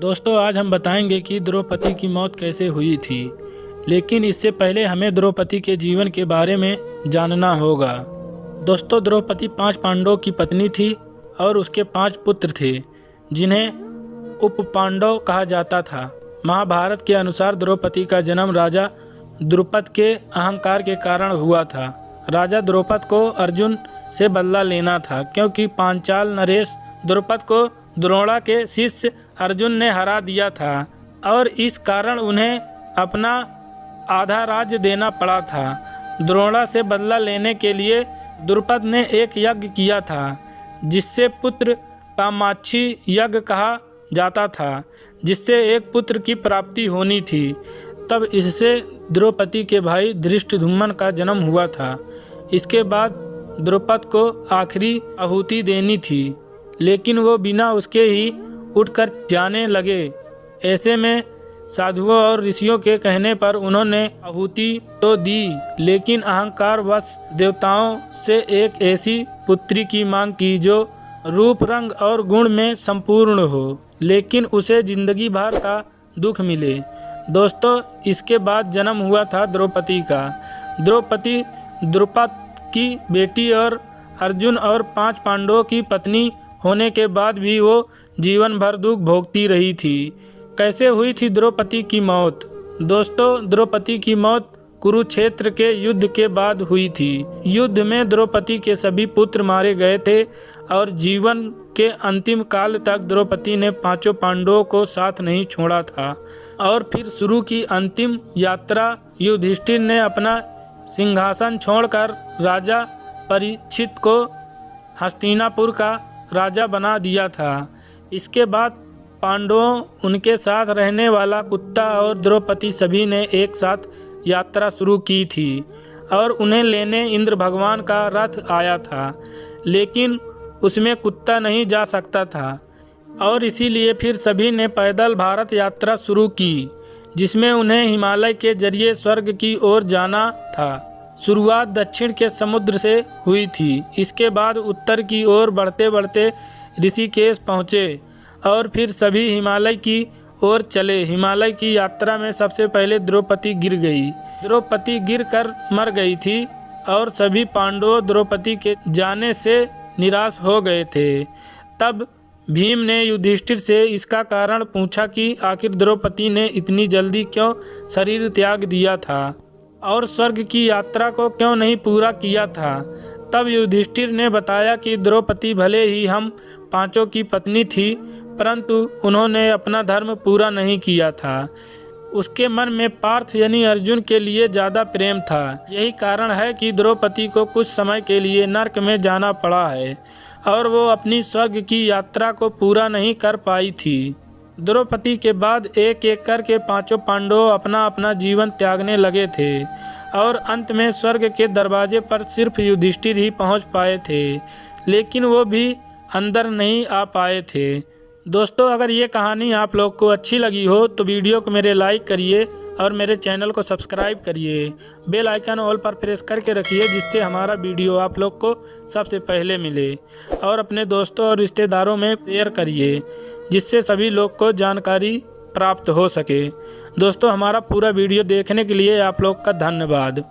दोस्तों आज हम बताएंगे कि द्रौपदी की मौत कैसे हुई थी, लेकिन इससे पहले हमें द्रौपदी के जीवन के बारे में जानना होगा। दोस्तों द्रौपदी 5 पांडवों की पत्नी थी और उसके 5 पुत्र थे जिन्हें उप पांडव कहा जाता था। महाभारत के अनुसार द्रौपदी का जन्म राजा द्रुपद के अहंकार के कारण हुआ था। राजा द्रुपद को अर्जुन से बदला लेना था क्योंकि पांचाल नरेश द्रुपद को द्रोणा के शिष्य अर्जुन ने हरा दिया था और इस कारण उन्हें अपना आधा राज्य देना पड़ा था। द्रोणा से बदला लेने के लिए द्रुपद ने एक यज्ञ किया था जिससे पुत्र कामाक्षी यज्ञ कहा जाता था, जिससे एक पुत्र की प्राप्ति होनी थी। तब इससे द्रौपदी के भाई धृष्टद्युम्न का जन्म हुआ था। इसके बाद द्रुपद को आखिरी आहुति देनी थी, लेकिन वो बिना उसके ही उठकर जाने लगे। ऐसे में साधुओं और ऋषियों के कहने पर उन्होंने आहुति तो दी, लेकिन अहंकारवश देवताओं से एक ऐसी पुत्री की मांग की जो रूप रंग और गुण में संपूर्ण हो, लेकिन उसे जिंदगी भर का दुख मिले। दोस्तों इसके बाद जन्म हुआ था द्रौपदी का। द्रौपदी द्रुपद की बेटी और अर्जुन और 5 पांडवों की पत्नी होने के बाद भी वो जीवन भर दुख भोगती रही थी। कैसे हुई थी द्रौपदी की मौत? दोस्तों द्रौपदी की मौत कुरुक्षेत्र के युद्ध के बाद हुई थी। युद्ध में द्रौपदी के सभी पुत्र मारे गए थे और जीवन के अंतिम काल तक द्रौपदी ने 5 पांडवों को साथ नहीं छोड़ा था। और फिर शुरू की अंतिम यात्रा युधिष्ठिर ने अपना सिंहासन छोड़कर राजा परीक्षित को हस्तिनापुर का राजा बना दिया था। इसके बाद पांडवों, उनके साथ रहने वाला कुत्ता और द्रौपदी सभी ने एक साथ यात्रा शुरू की थी और उन्हें लेने इंद्र भगवान का रथ आया था, लेकिन उसमें कुत्ता नहीं जा सकता था और इसीलिए फिर सभी ने पैदल भारत यात्रा शुरू की, जिसमें उन्हें हिमालय के जरिए स्वर्ग की ओर जाना था। शुरुआत दक्षिण के समुद्र से हुई थी। इसके बाद उत्तर की ओर बढ़ते बढ़ते ऋषिकेश पहुँचे और फिर सभी हिमालय की ओर चले। हिमालय की यात्रा में सबसे पहले द्रौपदी गिर गई। द्रौपदी गिर कर मर गई थी और सभी पांडवों द्रौपदी के जाने से निराश हो गए थे। तब भीम ने युधिष्ठिर से इसका कारण पूछा कि आखिर द्रौपदी ने इतनी जल्दी क्यों शरीर त्याग दिया था और स्वर्ग की यात्रा को क्यों नहीं पूरा किया था। तब युधिष्ठिर ने बताया कि द्रौपदी भले ही हम 5 की पत्नी थी, परंतु उन्होंने अपना धर्म पूरा नहीं किया था। उसके मन में पार्थ यानी अर्जुन के लिए ज़्यादा प्रेम था। यही कारण है कि द्रौपदी को कुछ समय के लिए नर्क में जाना पड़ा है और वो अपनी स्वर्ग की यात्रा को पूरा नहीं कर पाई थी। द्रौपदी के बाद एक एक करके 5 पांडव अपना अपना जीवन त्यागने लगे थे और अंत में स्वर्ग के दरवाजे पर सिर्फ युधिष्ठिर ही पहुंच पाए थे, लेकिन वो भी अंदर नहीं आ पाए थे। दोस्तों अगर ये कहानी आप लोग को अच्छी लगी हो तो वीडियो को मेरे लाइक करिए और मेरे चैनल को सब्सक्राइब करिए। बेल आइकन ऑल पर प्रेस करके रखिए, जिससे हमारा वीडियो आप लोग को सबसे पहले मिले, और अपने दोस्तों और रिश्तेदारों में शेयर करिए, जिससे सभी लोग को जानकारी प्राप्त हो सके। दोस्तों हमारा पूरा वीडियो देखने के लिए आप लोग का धन्यवाद।